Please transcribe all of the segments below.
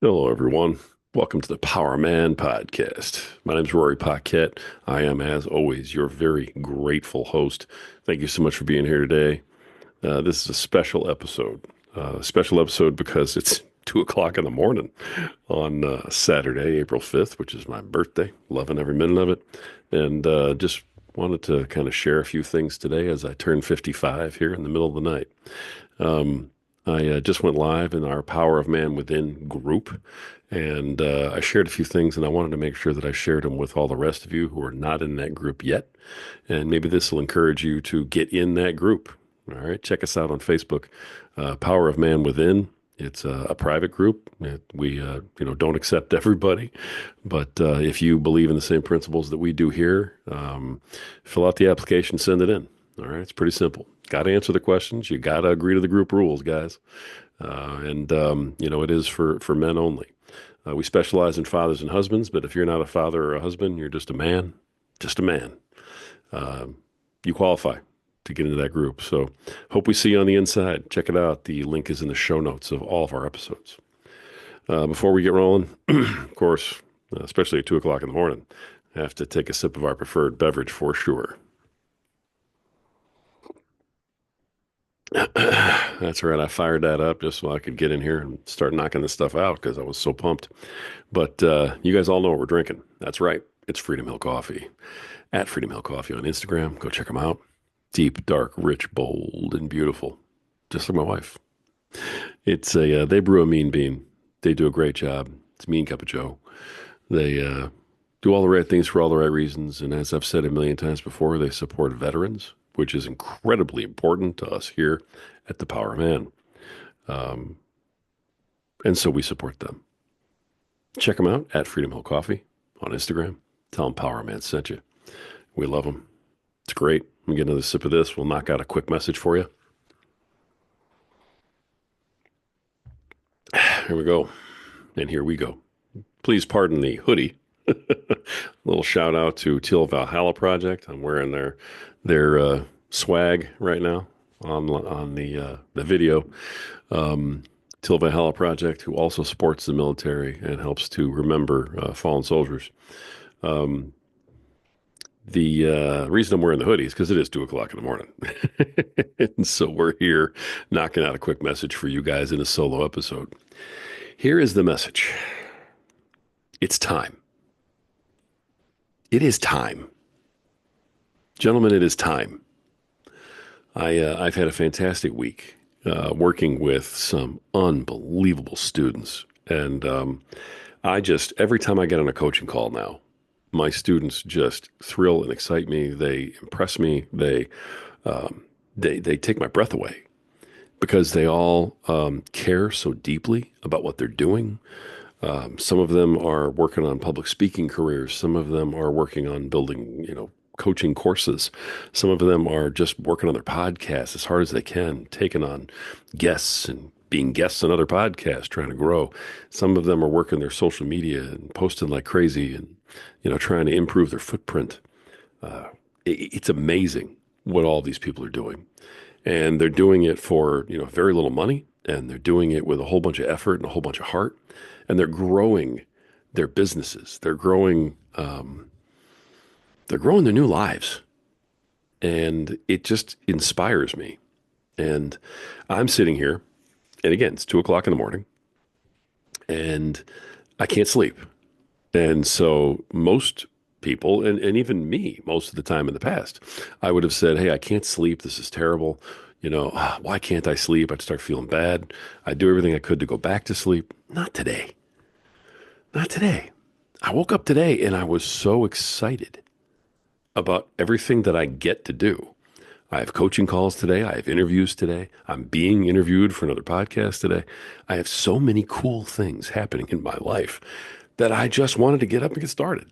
Hello, everyone. Welcome to the Power Man podcast. My name is Rory Paquette. I am, as always, your very grateful host. Thank you so much for being here today. This is a special episode. Special episode because it's 2 o'clock in the morning on Saturday, April 5th, which is my birthday. Loving every minute of it. And just wanted to kind of share a few things today as I turn 55 here in the middle of the night. I just went live in our Power of Man Within group, and I shared a few things, and I wanted to make sure that I shared them with all the rest of you who are not in that group yet. And maybe this will encourage you to get in that group. All right, check us out on Facebook, Power of Man Within. It's a private group. We don't accept everybody, but if you believe in the same principles that we do here, fill out the application, send it in. All right, it's pretty simple. Got to answer the questions. You got to agree to the group rules, guys. It is for men only. We specialize in fathers and husbands, but if you're not a father or a husband, you're just a man, just a man. You qualify to get into that group. So hope we see you on the inside. Check it out. The link is in the show notes of all of our episodes. Before we get rolling, of course, especially at 2 o'clock in the morning, I have to take a sip of our preferred beverage for sure. That's right. I fired that up just so I could get in here and start knocking this stuff out because I was so pumped. But you guys all know what we're drinking. That's right. It's Freedom Hill Coffee at Freedom Hill Coffee on Instagram. Go check them out. Deep, dark, rich, bold, and beautiful. Just like my wife. They brew a mean bean. They do a great job. It's a mean cup of Joe. They do all the right things for all the right reasons. And as I've said a million times before, they support veterans, which is incredibly important to us here at the Power Man. Um, and so we support them. Check them out at Freedom Hill Coffee on Instagram. Tell them Power Man sent you. We love them. It's great. Let me get another sip of this. We'll knock out a quick message for you. Here we go. And here we go. Please pardon the hoodie. A little shout out to Teal Valhalla Project. I'm wearing their swag right now on the video. Teal Valhalla Project, who also supports the military and helps to remember fallen soldiers. Um, the reason I'm wearing the hoodie is because it is 2 o'clock in the morning. And so we're here knocking out a quick message for you guys in a solo episode. Here is the message. It's time. It is time. Gentlemen, it is time. I've had a fantastic week working with some unbelievable students. And every time I get on a coaching call now, my students just thrill and excite me. They impress me. They take my breath away because they all care so deeply about what they're doing. Some of them are working on public speaking careers. Some of them are working on building, coaching courses. Some of them are just working on their podcasts as hard as they can, taking on guests and being guests on other podcasts, trying to grow. Some of them are working their social media and posting like crazy and, trying to improve their footprint. It's amazing what all these people are doing. And they're doing it for, very little money. And they're doing it with a whole bunch of effort and a whole bunch of heart. And they're growing their businesses. They're growing their new lives. And it just inspires me. And I'm sitting here, and again, it's 2 o'clock in the morning, and I can't sleep. And so most people, and even me, most of the time in the past, I would have said, hey, I can't sleep. This is terrible. Why can't I sleep? I'd start feeling bad. I'd do everything I could to go back to sleep. Not today. Not today. I woke up today and I was so excited about everything that I get to do. I have coaching calls today. I have interviews today. I'm being interviewed for another podcast today. I have so many cool things happening in my life that I just wanted to get up and get started.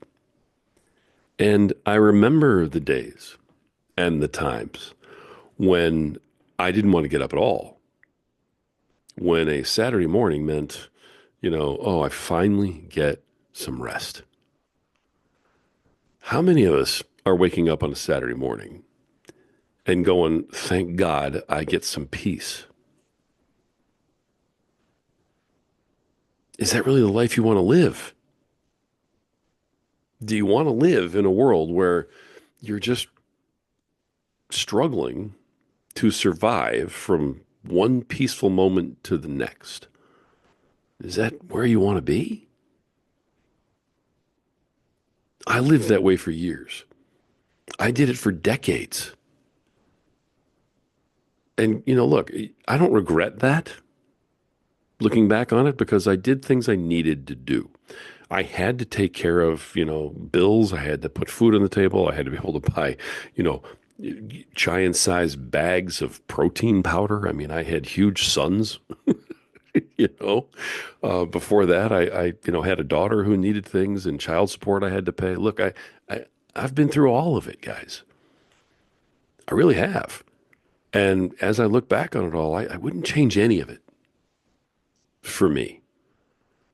And I remember the days and the times when I didn't want to get up at all. When a Saturday morning meant, oh, I finally get some rest. How many of us are waking up on a Saturday morning and going, thank God I get some peace? Is that really the life you want to live? Do you want to live in a world where you're just struggling to survive from one peaceful moment to the next? Is that where you want to be? I lived that way for years. I did it for decades. And, look, I don't regret that looking back on it because I did things I needed to do. I had to take care of, bills. I had to put food on the table. I had to be able to buy, you know, giant sized bags of protein powder. I mean, I had huge sons, you know. Before that, I had a daughter who needed things and child support I had to pay. Look, I've been through all of it, guys. I really have. And as I look back on it all, I wouldn't change any of it for me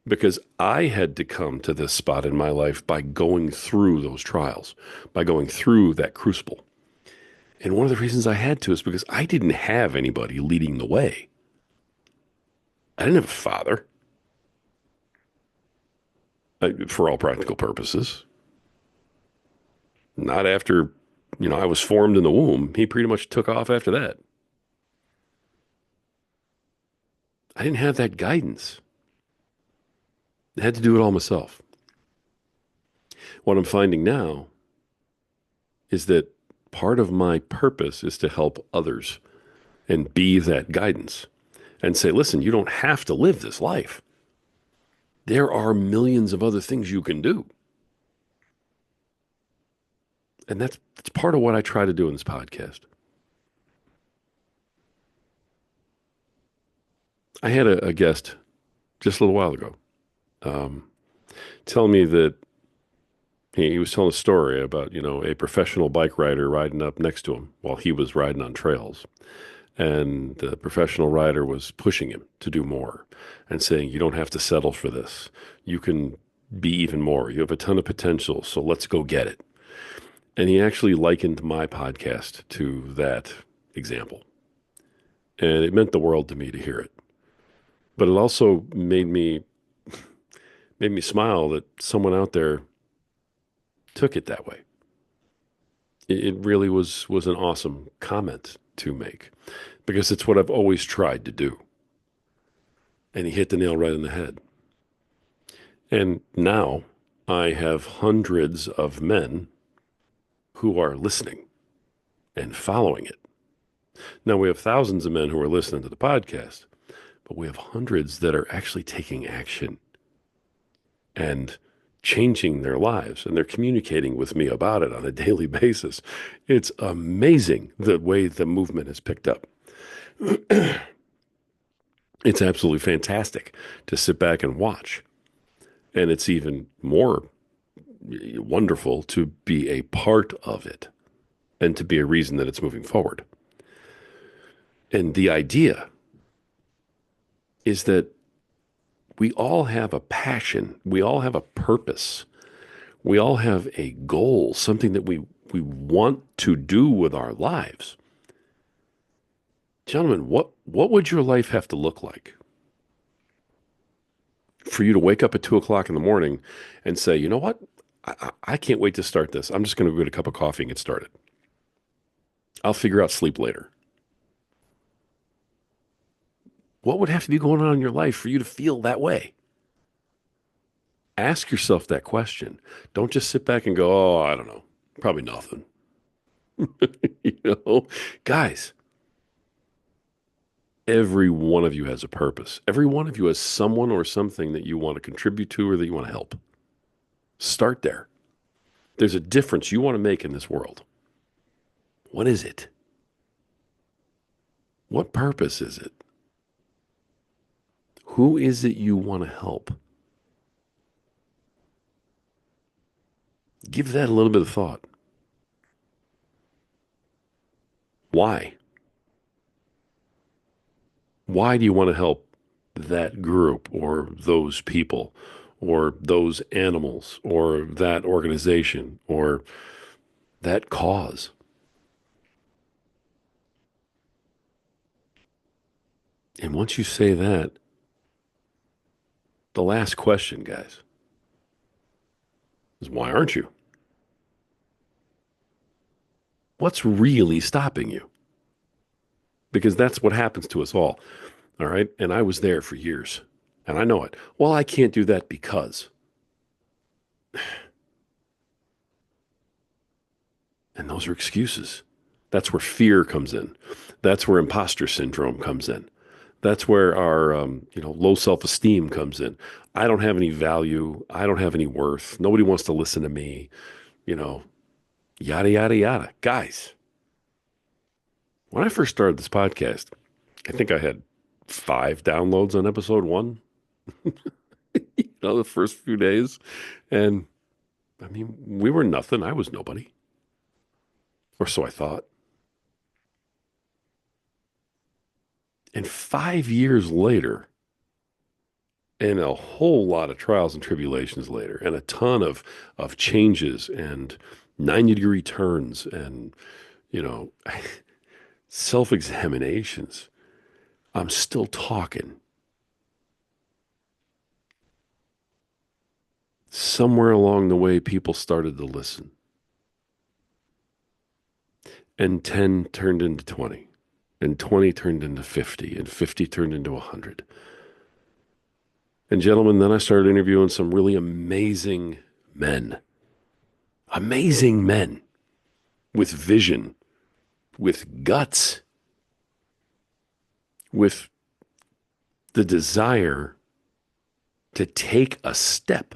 because I had to come to this spot in my life by going through those trials, by going through that crucible. And one of the reasons I had to is because I didn't have anybody leading the way. I didn't have a father for all practical purposes. Not after, I was formed in the womb. He pretty much took off after that. I didn't have that guidance. I had to do it all myself. What I'm finding now is that part of my purpose is to help others and be that guidance and say, listen, you don't have to live this life. There are millions of other things you can do. And that's part of what I try to do in this podcast. I had a guest just a little while ago um, tell me that he was telling a story about, a professional bike rider riding up next to him while he was riding on trails. And the professional rider was pushing him to do more and saying, you don't have to settle for this. You can be even more. You have a ton of potential, so let's go get it. And he actually likened my podcast to that example. And it meant the world to me to hear it. But it also made me smile that someone out there took it that way. It really was an awesome comment to make because it's what I've always tried to do. And he hit the nail right in the head. And now I have hundreds of men who are listening and following it. Now we have thousands of men who are listening to the podcast, but we have hundreds that are actually taking action and changing their lives, and they're communicating with me about it on a daily basis. It's amazing the way the movement has picked up. It's absolutely fantastic to sit back and watch. And it's even more wonderful to be a part of it and to be a reason that it's moving forward. And the idea is that we all have a passion, we all have a purpose, we all have a goal, something that we want to do with our lives. Gentlemen, what would your life have to look like for you to wake up at 2 o'clock in the morning and say, you know what? I can't wait to start this. I'm just going to go get a cup of coffee and get started. I'll figure out sleep later. What would have to be going on in your life for you to feel that way? Ask yourself that question. Don't just sit back and go, oh, I don't know. Probably nothing. you know, Guys, every one of you has a purpose. Every one of you has someone or something that you want to contribute to or that you want to help. Start there. There's a difference you want to make in this world. What is it? What purpose is it? Who is it you want to help? Give that a little bit of thought. Why? Why do you want to help that group or those people or those animals or that organization or that cause? And once you say that, The last question, guys, is why aren't you? What's really stopping you? Because that's what happens to us all. All right. And I was there for years and I know it. Well, I can't do that because. And those are excuses. That's where fear comes in. That's where imposter syndrome comes in. That's where our low self-esteem comes in. I don't have any value. I don't have any worth. Nobody wants to listen to me. You know, yada yada yada. Guys, when I first started this podcast, I think I had 5 downloads on episode one. The first few days, and I mean, we were nothing. I was nobody, or so I thought. And 5 years later, and a whole lot of trials and tribulations later, and a ton of changes and 90-degree turns and you know self-examinations, I'm still talking. Somewhere along the way, people started to listen, and 10 turned into 20, and 20 turned into 50, and 50 turned into 100. And gentlemen, then I started interviewing some really men, amazing men with vision, with guts, with the desire to take a step.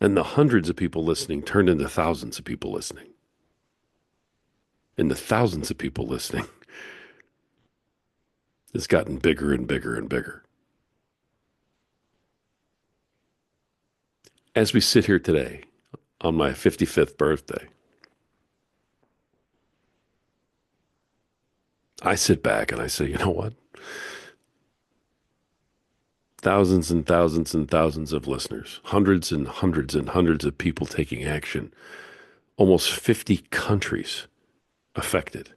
And the hundreds of people listening turned into thousands of people listening. And the thousands of people listening has gotten bigger and bigger and bigger. As we sit here today on my 55th birthday, I sit back and I say, you know what? Thousands and thousands and thousands of listeners, hundreds and hundreds and hundreds of people taking action, almost 50 countries affected,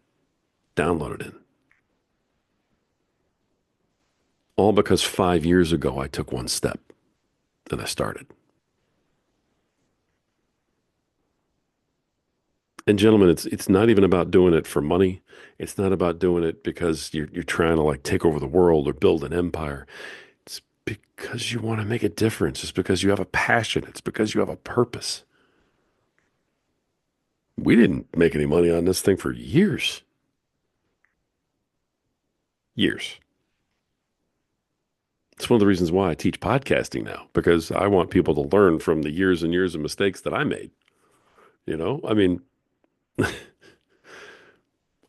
downloaded in. All because 5 years ago, I took one step and I started. And gentlemen, it's not even about doing it for money. It's not about doing it because you're trying to like take over the world or build an empire. It's because you want to make a difference. It's because you have a passion. It's because you have a purpose. We didn't make any money on this thing for years. Years. It's one of the reasons why I teach podcasting now, because I want people to learn from the years and years of mistakes that I made. I mean,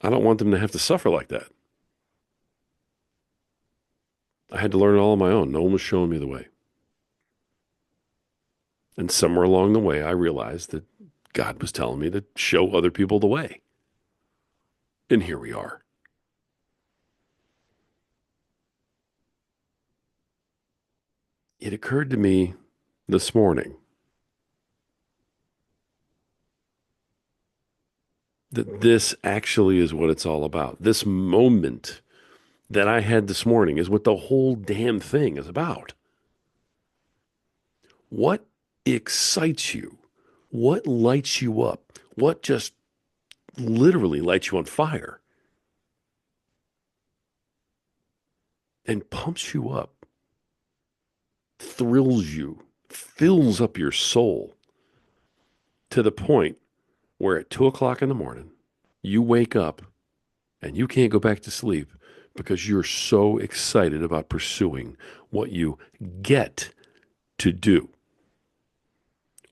I don't want them to have to suffer like that. I had to learn it all on my own. No one was showing me the way. And somewhere along the way, I realized that God was telling me to show other people the way. And here we are. It occurred to me this morning that this actually is what it's all about. This moment that I had this morning is what the whole damn thing is about. What excites you? What lights you up? What just literally lights you on fire and pumps you up, thrills you, fills up your soul to the point where at 2 o'clock in the morning, you wake up and you can't go back to sleep because you're so excited about pursuing what you get to do.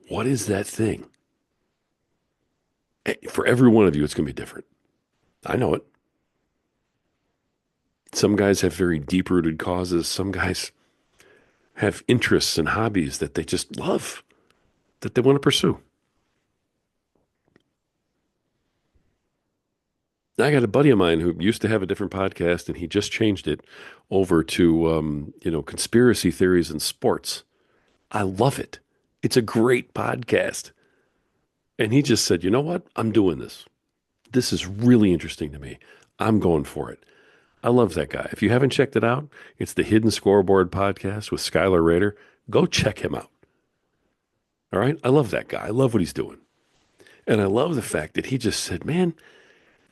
What is that thing? For every one of you, it's going to be different. I know it. Some guys have very deep-rooted causes. Some guys have interests and hobbies that they just love, that they want to pursue. I got a buddy of mine who used to have a different podcast, and he just changed it over to, conspiracy theories and sports. I love it. It's a great podcast. And he just said, you know what? I'm doing this. This is really interesting to me. I'm going for it. I love that guy. If you haven't checked it out, it's the Hidden Scoreboard podcast with Skylar Rader. Go check him out. All right. I love that guy. I love what he's doing. And I love the fact that he just said, man,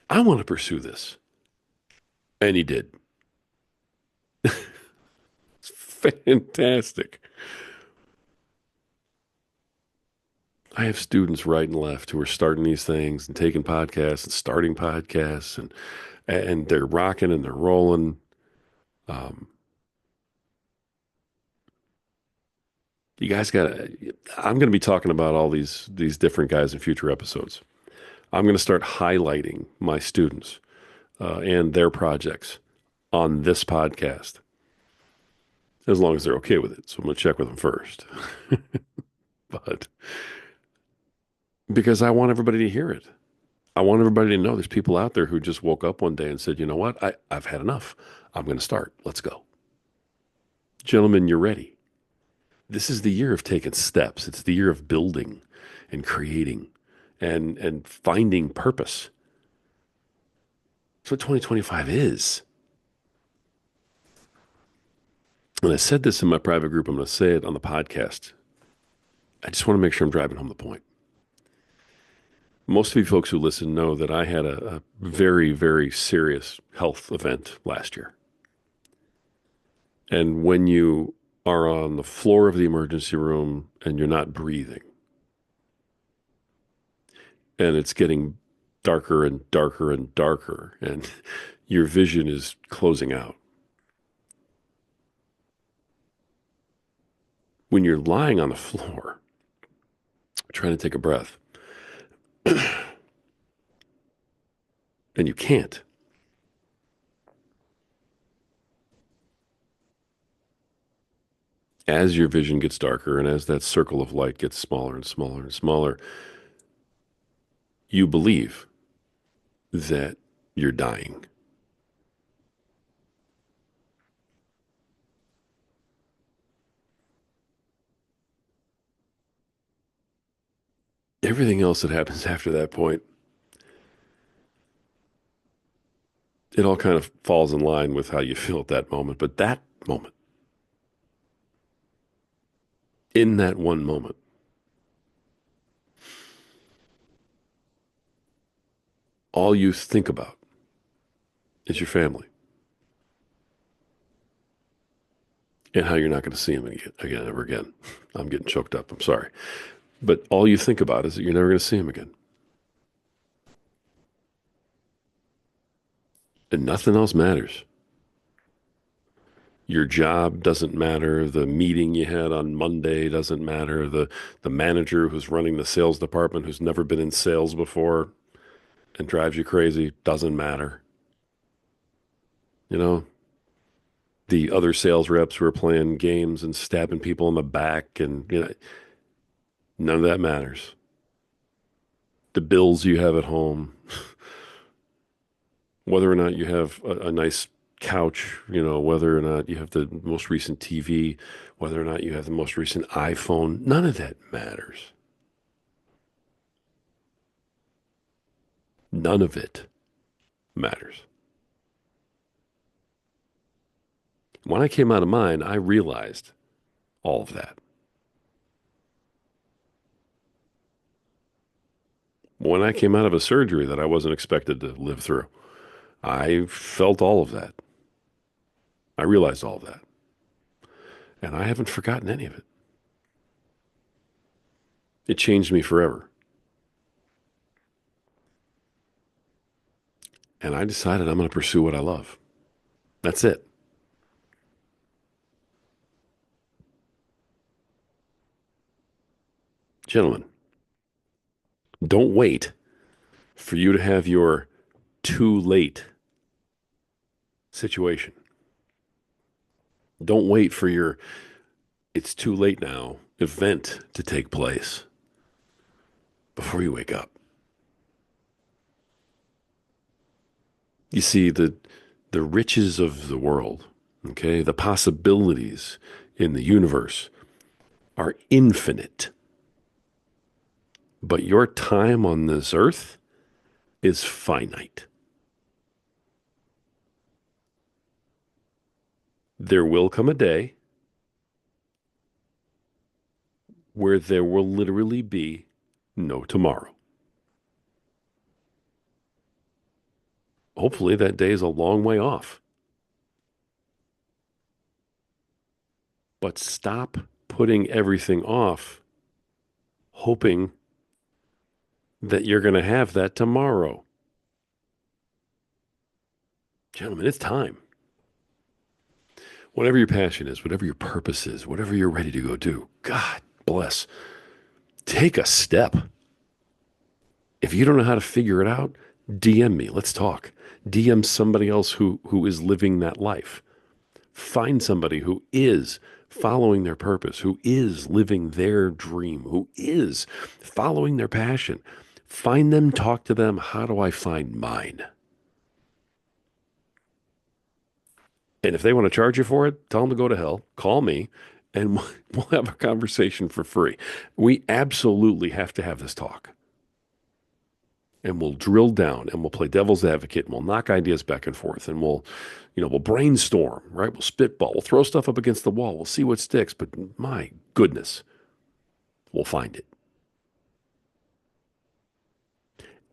I want to pursue this. And he did. It's fantastic. I have students right and left who are starting these things and taking podcasts and starting podcasts and they're rocking and they're rolling. Um, you guys got to. I'm going to be talking about all these different guys in future episodes. I'm going to start highlighting my students and their projects on this podcast, as long as they're okay with it. So I'm going to check with them first, but because I want everybody to hear it. I want everybody to know there's people out there who just woke up one day and said, you know what? I've had enough. I'm going to start. Let's go. Gentlemen, you're ready. This is the year of taking steps. It's the year of building and creating and finding purpose. That's what 2025 is. And I said this in my private group. I'm going to say it on the podcast. I just want to make sure I'm driving home the point. Most of you folks who listen know that I had a very, very serious health event last year. And when you are on the floor of the emergency room and you're not breathing, and it's getting darker and darker and darker, and your vision is closing out. When you're lying on the floor, trying to take a breath, and you can't, as your vision gets darker and as that circle of light gets smaller and smaller and smaller, you believe that you're dying. Everything else that happens after that point, it all kind of falls in line with how you feel at that moment. But that moment, in that one moment, all you think about is your family and how you're not going to see them again, ever again. I'm getting choked up. I'm sorry. But all you think about is that you're never going to see them again. And nothing else matters. Your job doesn't matter. The meeting you had on Monday doesn't matter. The manager who's running the sales department who's never been in sales before and drives you crazy doesn't matter. You know, the other sales reps who are playing games and stabbing people in the back and none of that matters. The bills you have at home, whether or not you have a nice couch, whether or not you have the most recent TV, whether or not you have the most recent iPhone, none of that matters. None of it matters. When I came out of mine, I realized all of that. When I came out of a surgery that I wasn't expected to live through, I felt all of that. I realized all of that. And I haven't forgotten any of it. It changed me forever. And I decided I'm going to pursue what I love. That's it. Gentlemen, don't wait for you to have your too late situation. Don't wait for your it's too late now event to take place before you wake up. You see, the riches of the world, okay, the possibilities in the universe are infinite. But your time on this earth is finite. There will come a day where there will literally be no tomorrow. Hopefully, that day is a long way off. But stop putting everything off, hoping that you're going to have that tomorrow. Gentlemen, it's time. Whatever your passion is, whatever your purpose is, whatever you're ready to go do, God bless. Take a step. If you don't know how to figure it out, DM me. Let's talk. DM somebody else who is living that life. Find somebody who is following their purpose, who is living their dream, who is following their passion. Find them, talk to them. How do I find mine? And if they want to charge you for it, tell them to go to hell. Call me and we'll have a conversation for free. We absolutely have to have this talk. And we'll drill down and we'll play devil's advocate and we'll knock ideas back and forth and we'll brainstorm, right? We'll spitball, we'll throw stuff up against the wall. We'll see what sticks, but my goodness, we'll find it.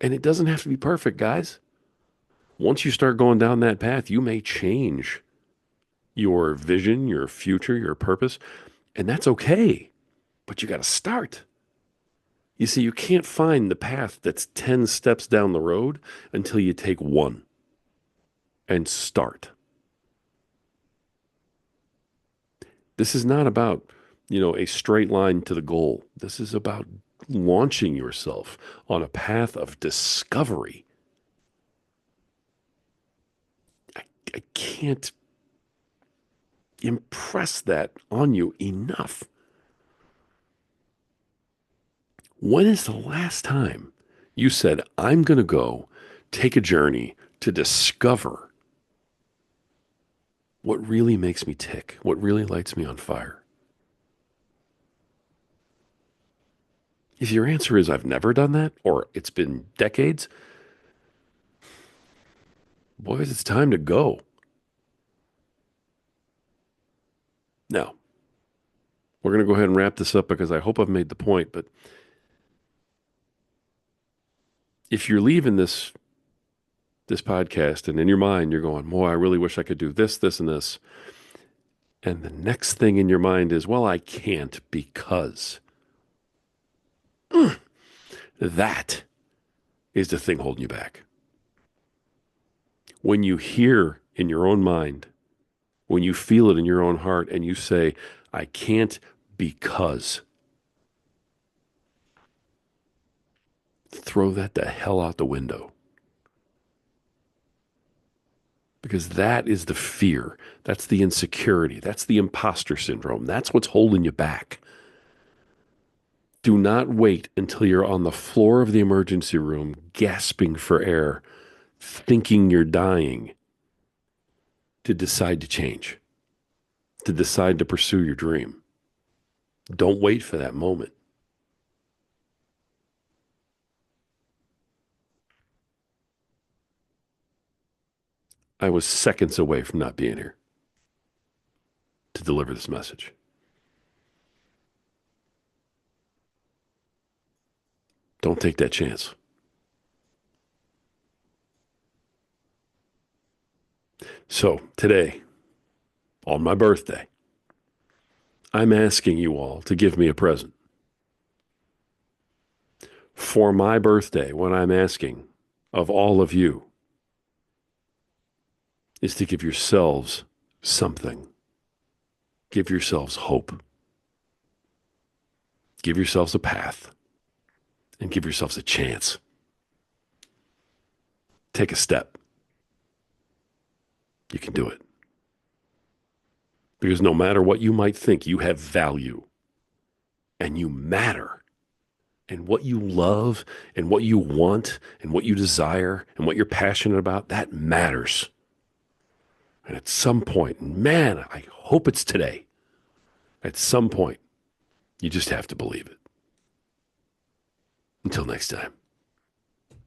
And it doesn't have to be perfect, guys. Once you start going down that path, you may change your vision, your future, your purpose, and that's okay. But you got to start. You see, you can't find the path that's 10 steps down the road until you take one and start. This is not about, a straight line to the goal. This is about launching yourself on a path of discovery. I can't impress that on you enough. When is the last time you said, I'm going to go take a journey to discover what really makes me tick, what really lights me on fire? If your answer is, I've never done that, or it's been decades, boys, it's time to go. Now, we're going to go ahead and wrap this up because I hope I've made the point, but if you're leaving this podcast and in your mind you're going, boy, I really wish I could do this, this, and this. And the next thing in your mind is, well, I can't because that is the thing holding you back. When you hear in your own mind, when you feel it in your own heart and you say, I can't because, throw that the hell out the window. Because that is the fear. That's the insecurity. That's the imposter syndrome. That's what's holding you back. Do not wait until you're on the floor of the emergency room, gasping for air, thinking you're dying, to decide to change, to decide to pursue your dream. Don't wait for that moment. I was seconds away from not being here to deliver this message. Don't take that chance. So today, on my birthday, I'm asking you all to give me a present. For my birthday, what I'm asking of all of you is to give yourselves something. Give yourselves hope. Give yourselves a path. And give yourselves a chance. Take a step. You can do it. Because no matter what you might think, you have value. And you matter. And what you love and what you want and what you desire and what you're passionate about, that matters. And at some point, man, I hope it's today. At some point, you just have to believe it. Until next time.